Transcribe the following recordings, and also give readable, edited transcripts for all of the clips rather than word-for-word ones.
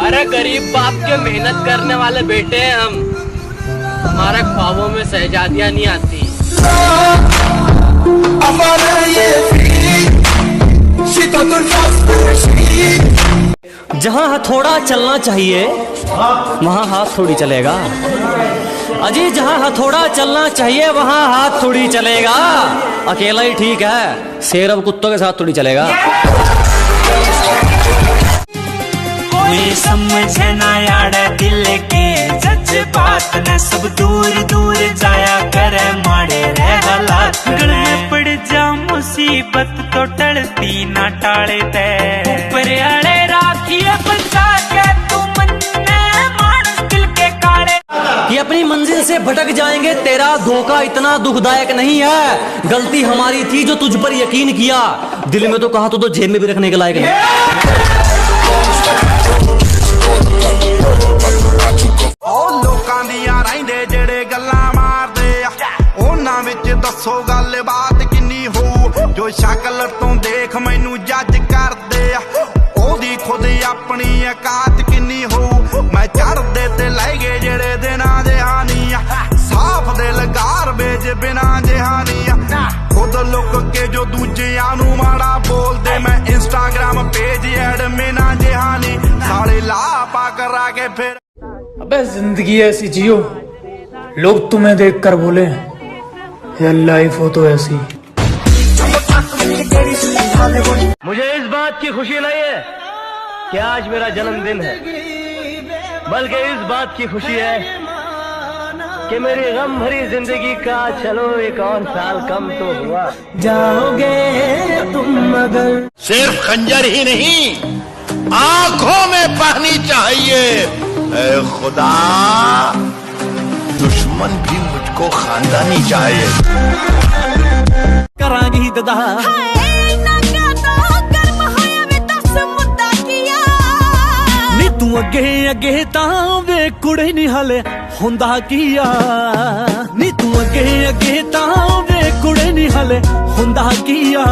अरे गरीब बाप के मेहनत करने वाले बेटे हैं हम। हमारे ख्वाबों में शहजादियां नहीं आती। जहाँ हथौड़ा चलना चाहिए वहाँ हाथ थोड़ी चलेगा। अजी जहाँ हथौड़ा चलना चाहिए वहाँ हाथ थोड़ी चलेगा। अकेला ही ठीक है, शेर अब कुत्तों के साथ थोड़ी चलेगा। कोई समझे ना यार दिल के जज्बात न, सब दूर दूर जाया करे माड़े रह हालात। गल में पड़ जा मुसीबत तो टलती ना टाले ते, ऊपर आले राखिए बचा के तू मन्ने मानस दिल के काले। ये अपनी मंजिल से भटक जाएंगे, तेरा धोखा इतना दुखदायक नहीं है। गलती हमारी थी जो तुझ पर यकीन किया, दिल में तो कहा तो जेब में भी रखने के लायक नहीं। दसो गल बात किन्नी हो, जो शक्ल तो देख मैनू जज कर दे, ओदी खुद अपनी औकात किन्नी हो। मैं चढ़दे ते लै गए जेड़े दिना जहानी, साफ दिल गारबेज बिना जहानी। खुद लुक के जो दूजियां नू माड़ा बोल दे, मैं इंस्टाग्राम पेज एडमिन जहानी। साले ला पा करा के फिर अबे जिंदगी ऐसी जियो लोग तुम्हें देख कर बोले यार लाइफ हो तो ऐसी। मुझे इस बात की खुशी नहीं है कि आज मेरा जन्मदिन है, बल्कि इस बात की खुशी है कि मेरी गम भरी जिंदगी का चलो एक और साल कम तो हुआ। जाओगे तुम मगर सिर्फ खंजर ही नहीं, आंखों में पानी चाहिए। ऐ खुदा, दुश्मन भी मुझको खानदानी चाहिए। करांगी ददा नी तू अगे अगे तां वे कुड़े नहीं हाले हुंदा किया, नी तू अगे अगे तां वे कुड़े नहीं हाले हुंदा किया।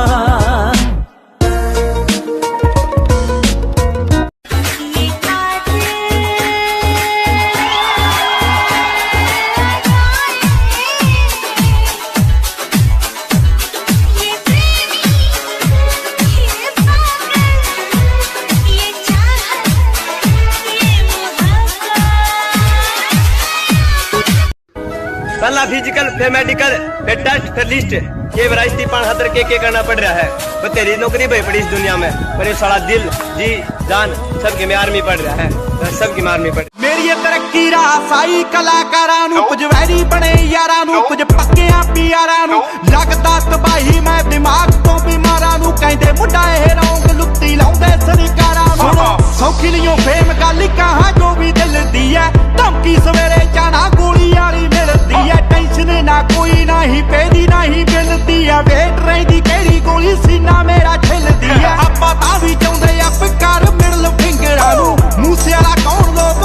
पहला फिजिकल, फिर मेडिकल, फिर टेस्ट, फिर लिस्ट। ये वैरायटी 5,000 के करना पड़ रहा है। तो तेरी नौकरी भाई पड़ी इस दुनिया में, पर ये सारा दिल जी जान सबके में आर्मी पड़ रहा है, सबकी में आर्मी पड़। मेरी तरक्की रासाई कलाकारां नू, कुछ वैरी बने यारां नू, कुछ पक्कियां पियारां नू। लगदा तबाही मैं दिमाग तो बीमारां नू, कहंदे मुंडा ए रौंग लुੱਤੀ लाउंदे सरकारां नू। सौखी लियो फेम गल कहां जो भी दिल दी है, धमकी सवेरे जाना गोली वाली मिलदी है। टेंशन ना कोई ना ही पेदी ना ही मिलदी है, वेट रही केड़ी गोली सीना मेरा छिलदी है। आपा तां भी चाहुंदे अप कर मिडल फिंगरां नू, मूसे वाला कौन लोग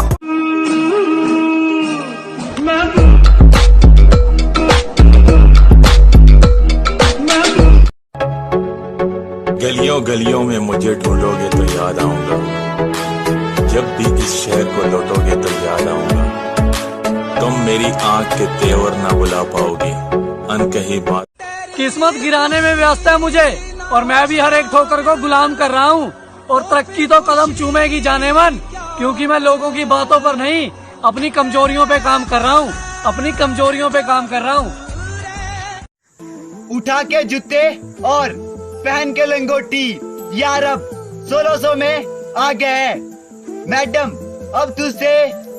गलियों गलियों में मुझे ढूंढोगे तो याद आऊंगा, जब भी इस शहर को लौटोगे तो याद आऊंगा। तुम मेरी आंख के तेवर ना बुला पाओगी, अनकही बात। किस्मत गिराने में व्यस्त है मुझे, और मैं भी हर एक ठोकर को गुलाम कर रहा हूँ। और तरक्की तो कदम चूमेगी जाने मन, क्योंकि मैं लोगों की बातों पर नहीं अपनी कमजोरियों पे काम कर रहा हूँ, अपनी कमजोरियों पे काम कर रहा हूँ। उठा के जूते और पहन के लंगोटी, यार अब 1600 में आ गए है। मैडम अब तुझसे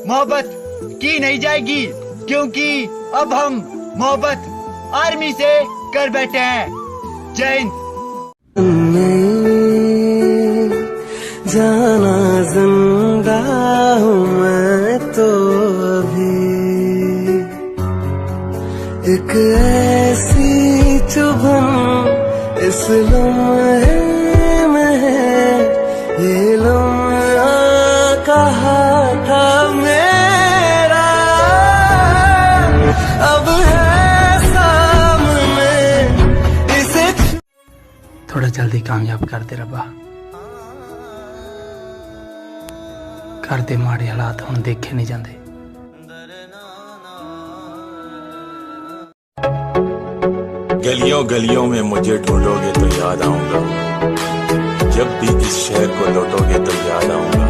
मोहब्बत की नहीं जाएगी, क्योंकि अब हम मोहब्बत आर्मी से कर बैठे हैं। जय हिंद। जाना जिंदा हूँ मैं तो अभी, एक ऐसी चुभन इस लम्हे में है, ये लम्हा कहा था मेरा, अब है सामने इसे। थोड़ा जल्दी कामयाब कर दे रब्बा। घर दे माड़े हालात हुण देखे नहीं जाते। गलियों गलियों में मुझे ढूंढोगे तो याद आऊंगा, जब भी इस शहर को लौटोगे तो याद आऊंगा।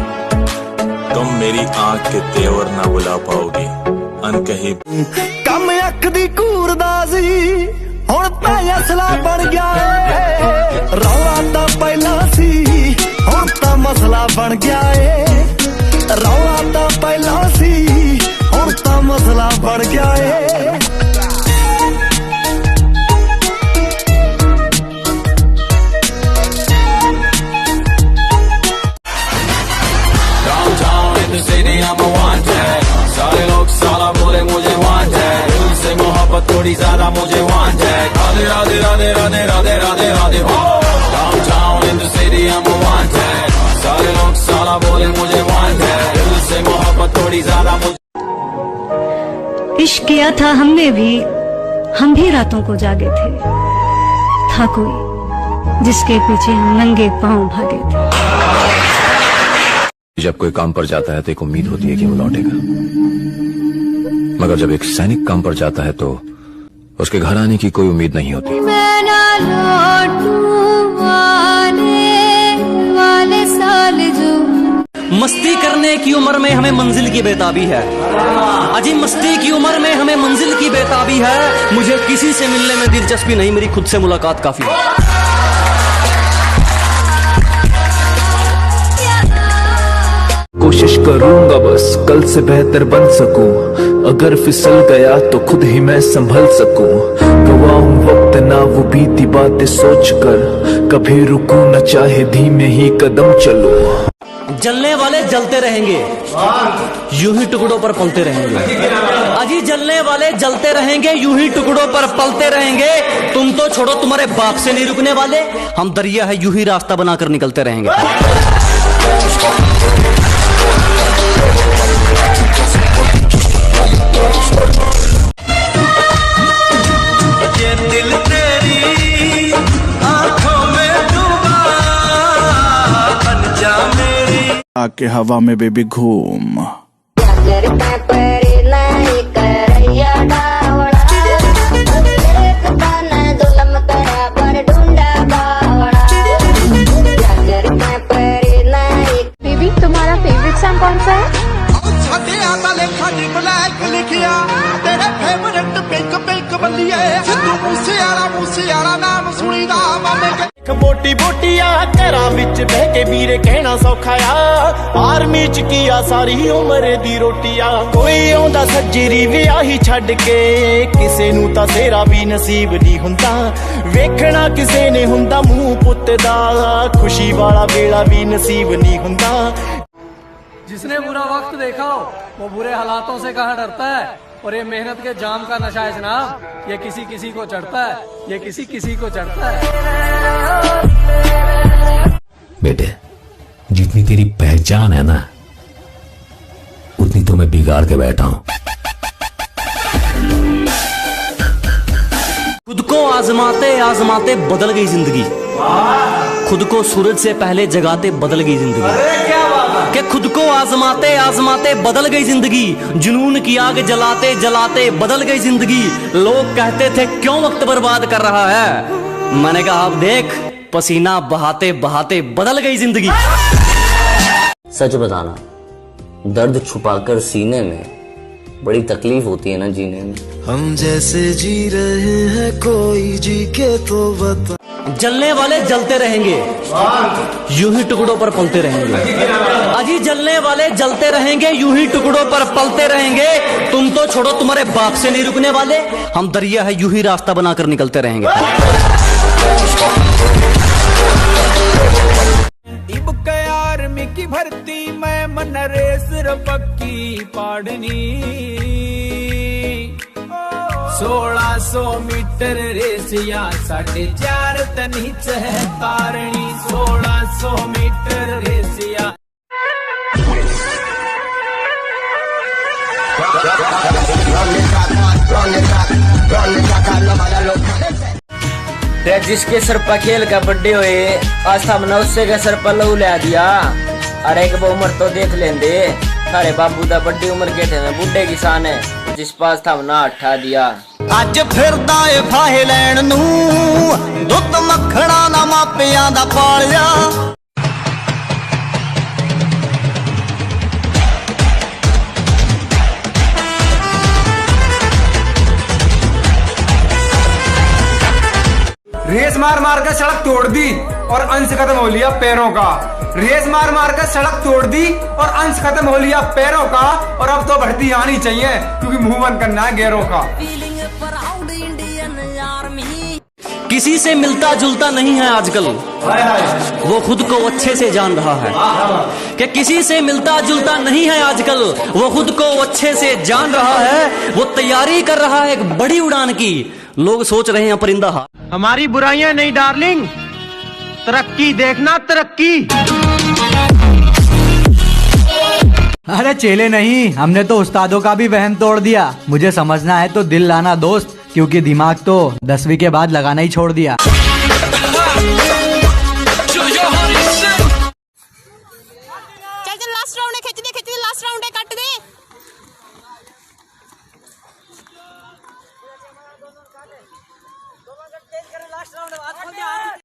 तुम मेरी आंख के तेवर ना बुला पाओगी अनकहीं। कम अख दी कूरदा सी हुण तां असला बन गया है, रौला तां पहला सी हुण तां मसला बन गया है, रौला तां पहला सी हुण तां मसला बन गया है। सारे लोग साला बोले मुझे वांटेड, दिल से मोहब्बत थोड़ी ज्यादा मुझे वांटेड। राधे राधे राधे राधे राधे राधे राधे हो। Downtown in the city I'm wanted, सारे लोग साला बोले मुझे वांटेड, दिल से मोहब्बत थोड़ी ज्यादा मुझे। इश्क किया था हमने भी, हम भी रातों को जागे थे। था कोई जिसके पीछे हम नंगे पांव भागे थे। जब कोई काम पर जाता है तो एक उम्मीद होती है कि वो लौटेगा, मगर जब एक सैनिक काम पर जाता है तो उसके घर आने की कोई उम्मीद नहीं होती। मैं ना लौटूं वाले साल जो। मस्ती करने की उम्र में हमें मंजिल की बेताबी है, अजी मस्ती की उम्र में हमें मंजिल की बेताबी है। मुझे किसी से मिलने में दिलचस्पी नहीं, मेरी खुद से मुलाकात काफी है। कोशिश करूंगा बस कल से बेहतर बन सकूं, अगर फिसल गया तो खुद ही मैं संभल सकूं। गवाऊं वक्त ना वो बीती बातें सोचकर, कभी रुकूं न चाहे धीमे ही कदम चलूं। जलने वाले जलते रहेंगे, यूं ही टुकड़ों पर पलते रहेंगे। अजी जलने वाले जलते रहेंगे, यूं ही टुकड़ों पर पलते रहेंगे। तुम तो छोड़ो, तुम्हारे बाप से नहीं रुकने वाले। हम दरिया है, यूं ही रास्ता बनाकर निकलते रहेंगे। आके हवा में बेबी घूम। बेबी तुम्हारा फेवरेट सॉन्ग कौन सा है? तेरे फेवरेट पिंक पिंक बल्लिए सिद्धू मूसेआला नाम सुनीदा मामे के। मोटी मोटिया घरां विच बह के वीरे कहना सौखा आ, आर्मी च किया सारी उम्र दी रोटिया। कोई आउंदा सज्जरी विआही छड्ड के, किसे नूं तां तेरा भी नसीब नहीं हुंदा। वेखना किसे ने हुंदा मूंह पुੱਤ दा, खुशी वाला वेला भी नसीब नहीं हुंदा। जिसने बुरा वक्त देखा हो वो बुरे हालातों से कहाँ डरता है। और ये मेहनत के जाम का नशा है जनाब, ये किसी किसी को चढ़ता है, ये किसी किसी को चढ़ता है। बेटे जितनी तेरी पहचान है ना, उतनी तो मैं बिगाड़ के बैठा हूं। खुद को आजमाते आजमाते बदल गई जिंदगी, खुद को सूरज से पहले जगाते बदल गई जिंदगी। कि खुद को आजमाते आजमाते बदल गई जिंदगी, जुनून की आग जलाते जलाते बदल गई जिंदगी। लोग कहते थे क्यों वक्त बर्बाद कर रहा है, मैंने कहा अब देख पसीना बहाते बहाते बदल गई जिंदगी। सच बताना, दर्द छुपाकर सीने में बड़ी तकलीफ होती है ना जीने में। हम जैसे जी रहे हैं कोई जी के तो बता। जलने वाले जलते रहेंगे, यूं ही टुकड़ों पर पलते रहेंगे। अजी जलने वाले जलते रहेंगे, यूं ही टुकड़ों पर पलते रहेंगे। तुम तो छोड़ो, तुम्हारे बाप से नहीं रुकने वाले। हम दरिया है, यूं ही रास्ता बनाकर निकलते रहेंगे। आर्मी की भर्ती में मन रेस रपक्की पाड़नी, 1600 मीटर रेस या 4.5 तन हिच है तारणी। 1600 मीटर रेस या जिसके सर पर खेल का बर्थडे हुए आज सामने उससे के सर पर लहू ला दिया। अरे एक उम्र तो देख लेंदे, थारे बाबू दा बड़ी उम्र के थे, मैं बुढ़े किसान है जिस पास था ना अठा दिया। अज फिरदा ए फाहे लैण नू, दुध मखणा ना मापियां दा पालिया। रेस मार मार कर सड़क तोड़ दी और अंश खत्म हो लिया पैरों का। रेस मार मार कर सड़क तोड़ दी और अंश खत्म हो लिया पैरों का। और अब तो भर्ती आनी चाहिए क्योंकि मुंह बंद करना है गैरों का। किसी से मिलता जुलता नहीं है आजकल, वो खुद को अच्छे से जान रहा है। कि किसी से मिलता जुलता नहीं है आजकल, वो खुद को अच्छे से जान रहा है। वो तैयारी कर रहा है एक बड़ी उड़ान की, लोग सोच रहे हैं परिंदा हा। हमारी बुराइयां नहीं डार्लिंग, तरक्की देखना तरक्की। अरे चेले नहीं, हमने तो उस्तादों का भी वहम तोड़ दिया। मुझे समझना है तो दिल लाना दोस्त, क्योंकि दिमाग तो 10वीं के बाद लगाना ही छोड़ दिया।